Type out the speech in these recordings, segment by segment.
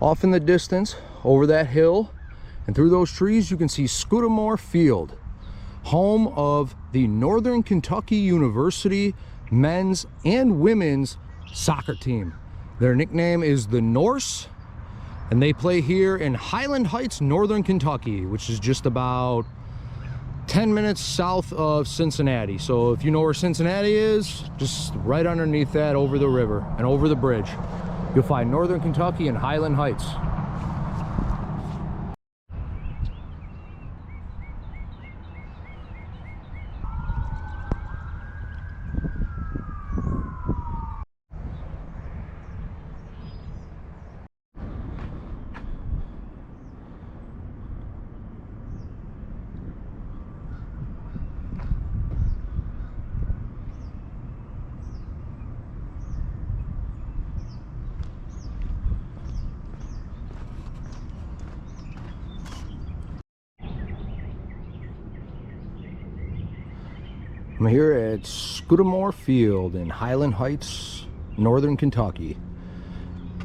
Off in the distance, over that hill and through those trees, you can see Scudamore Field, home of the Northern Kentucky University men's and women's soccer team. Their nickname is the Norse, and they play here in Highland Heights, Northern Kentucky, which is just about 10 minutes south of Cincinnati. So if you know where Cincinnati is, just right underneath that, over the river and over the bridge, you'll find Northern Kentucky and Highland Heights. I'm here at Scudamore Field in Highland Heights, Northern Kentucky,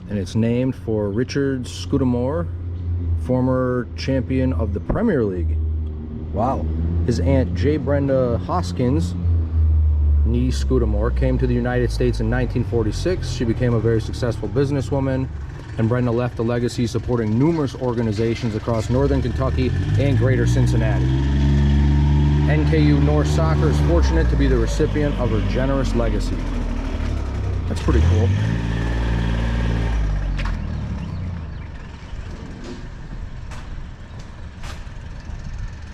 and it's named for Richard Scudamore, former champion of the Premier League. Wow. His aunt J. Brenda Hoskins, nee Scudamore, came to the United States in 1946. She became a very successful businesswoman, and Brenda left a legacy supporting numerous organizations across Northern Kentucky and greater Cincinnati. NKU Norse Soccer is fortunate to be the recipient of her generous legacy. That's pretty cool.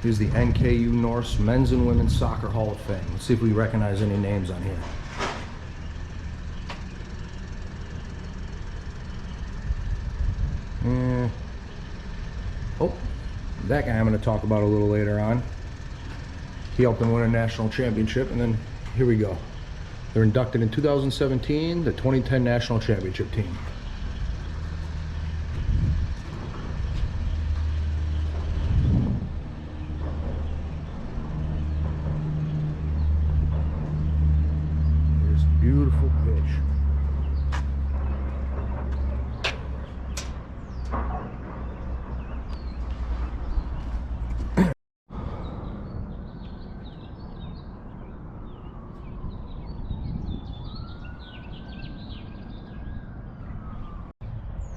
Here's the NKU Norse Men's and Women's Soccer Hall of Fame. Let's see if we recognize any names on here. Oh, that guy I'm going to talk about a little later on. He helped them win a national championship, and then here we go. They're inducted in 2017, the 2010 national championship team. There's a beautiful pitch.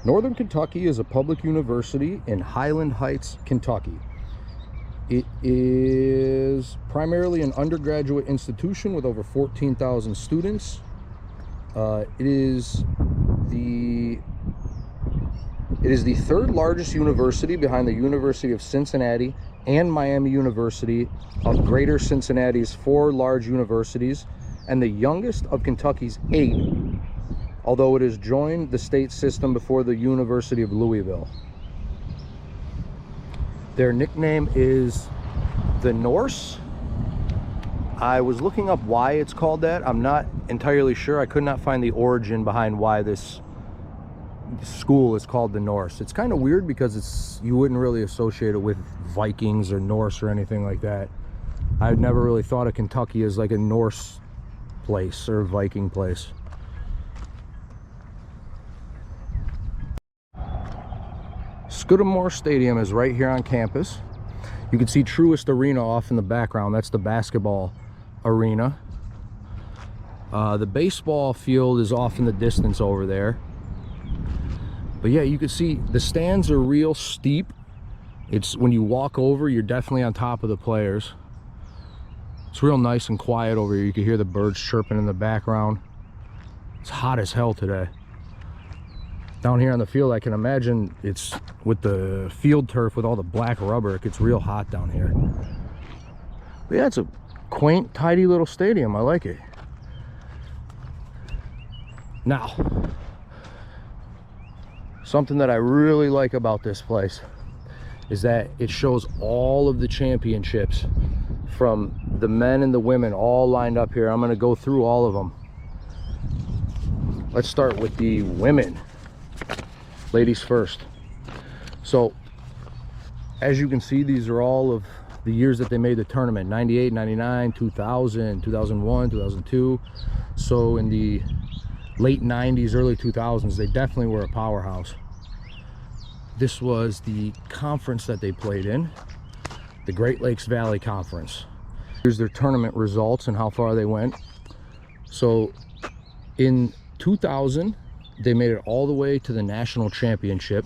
Northern Kentucky is a public university in Highland Heights, Kentucky. It is primarily an undergraduate institution with over 14,000 students. It is the third largest university behind the University of Cincinnati and Miami University of Greater Cincinnati's 4 large universities, and the youngest of Kentucky's 8, although it has joined the state system before the University of Louisville. Their nickname is the Norse. I was looking up why it's called that. I'm not entirely sure. I could not find the origin behind why this school is called the Norse. It's kind of weird because you wouldn't really associate it with Vikings or Norse or anything like that. I've never really thought of Kentucky as like a Norse place or a Viking place. Scudamore Stadium is right here on campus. You can see Truist Arena off in the background. That's the basketball arena. The baseball field is off in the distance over there. But yeah, you can see the stands are real steep. It's when you walk over, you're definitely on top of the players. It's real nice and quiet over here. You can hear the birds chirping in the background. It's hot as hell today. Down here on the field, I can imagine it's with the field turf with all the black rubber, it gets real hot down here. But yeah, it's a quaint, tidy little stadium. I like it. Now, something that I really like about this place is that it shows all of the championships from the men and the women all lined up here. I'm going to go through all of them. Let's start with the women. Ladies first. So as you can see, these are all of the years that they made the tournament: 98, 99, 2000, 2001, 2002. So in the late 90s, early 2000s, they definitely were a powerhouse. this was the conference that they played in, the Great Lakes Valley Conference. Here's their tournament results and how far they went. So in 2000, they made it all the way to the national championship.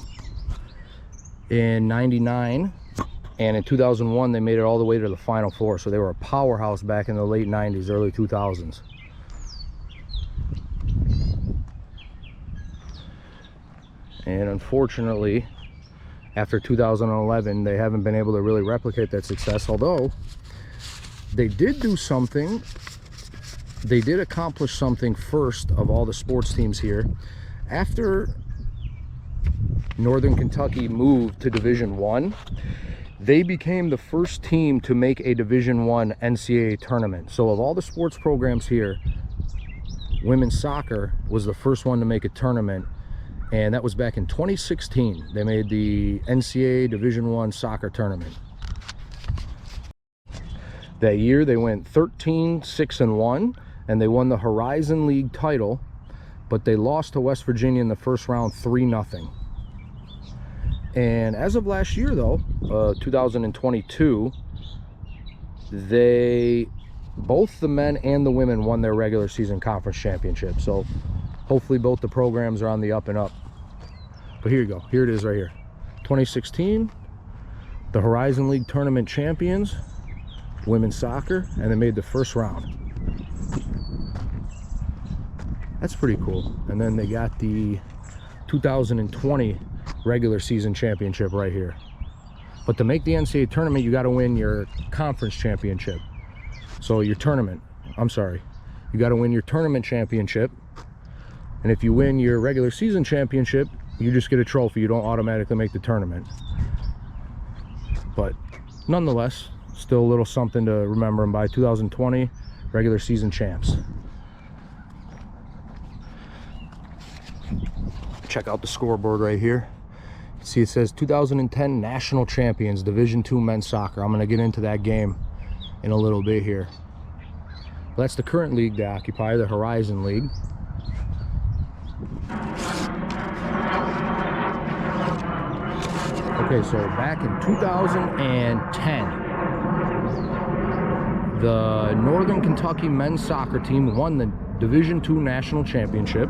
In 99 and in 2001, they made it all the way to the Final Four. So they were a powerhouse back in the late 90s, early 2000s. And unfortunately, after 2011, they haven't been able to really replicate that success, although they did do something. They did accomplish something first of all the sports teams here. After Northern Kentucky moved to Division I, they became the first team to make a Division I NCAA tournament. So of all the sports programs here, women's soccer was the first one to make a tournament, and that was back in 2016. They made the NCAA Division I soccer tournament. That year they went 13-6-1, and they won the Horizon League title, but they lost to West Virginia in the first round 3-0. And as of last year though, 2022, both the men and the women won their regular season conference championship. So hopefully both the programs are on the up and up. But here you go, here it is right here. 2016, the Horizon League tournament champions, women's soccer, and they made the first round. That's pretty cool. And then they got the 2020 regular season championship right here. But to make the NCAA tournament, you got to win your conference championship. So your tournament, I'm sorry, you got to win your tournament championship. And if you win your regular season championship, you just get a trophy. You don't automatically make the tournament. But nonetheless, still a little something to remember them by. 2020 regular season champs. Check out the scoreboard right here. You see it says 2010 national champions, Division II men's soccer. I'm going to get into that game in a little bit here. Well, that's the current league they occupy, the Horizon League. Okay, so back in 2010, the Northern Kentucky men's soccer team won the Division II national championship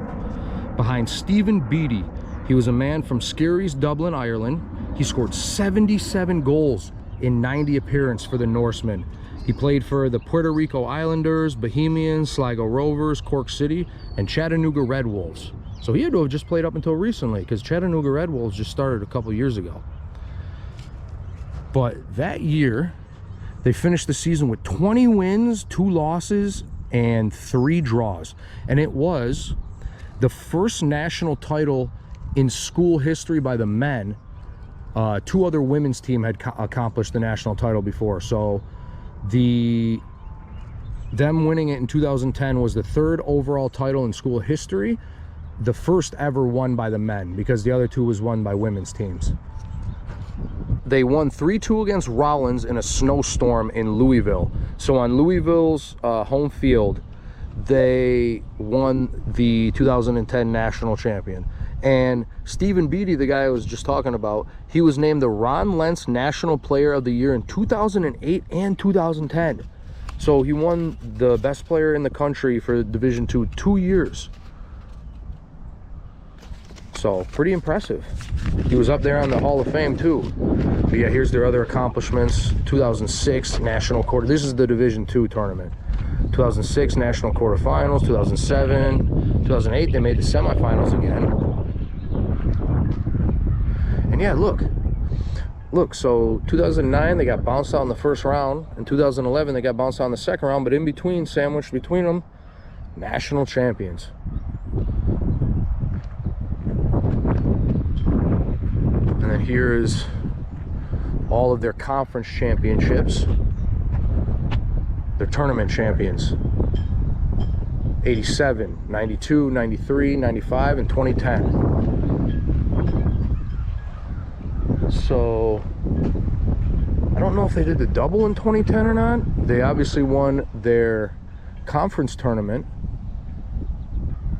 behind Stephen Beattie. He was a man from Skerries, Dublin, Ireland. He scored 77 goals in 90 appearances for the Norsemen. He played for the Puerto Rico Islanders, Bohemians, Sligo Rovers, Cork City, and Chattanooga Red Wolves. So he had to have just played up until recently, because Chattanooga Red Wolves just started a couple years ago. But that year, they finished the season with 20 wins, 2 losses, and 3 draws. And it was the first national title in school history by the men. 2 other women's teams had accomplished the national title before. So them winning it in 2010 was the 3rd overall title in school history, the first ever won by the men, because the other 2 was won by women's teams. They won 3-2 against Rollins in a snowstorm in Louisville. So on Louisville's home field, they won the 2010 national champion. And Stephen Beattie, the guy I was just talking about, he was named the Ron Lentz National Player of the Year in 2008 and 2010. So he won the best player in the country for Division II 2 years. So pretty impressive. He was up there on the Hall of Fame too. But yeah, here's their other accomplishments. 2006 national quarter. This is the Division II tournament. 2006 national quarterfinals. 2007, 2008 they made the semifinals again. And yeah, look, so 2009 they got bounced out in the first round. In 2011 they got bounced out in the second round, but in between, sandwiched between them, national champions. And then here's all of their conference championships. Their tournament champions. 87, 92, 93, 95, and 2010. So I don't know if they did the double in 2010 or not. They obviously won their conference tournament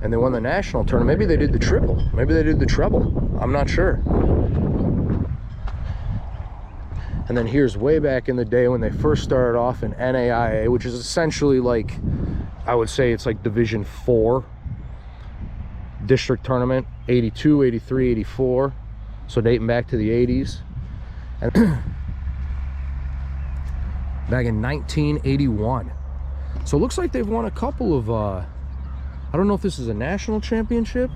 and they won the national tournament. Maybe they did the triple. Maybe they did the treble. I'm not sure. And then here's way back in the day when they first started off in NAIA, which is essentially like, I would say it's like Division 4 district tournament, 82, 83, 84. So dating back to the 80s. And back in 1981. So it looks like they've won a couple of, I don't know if this is a national championship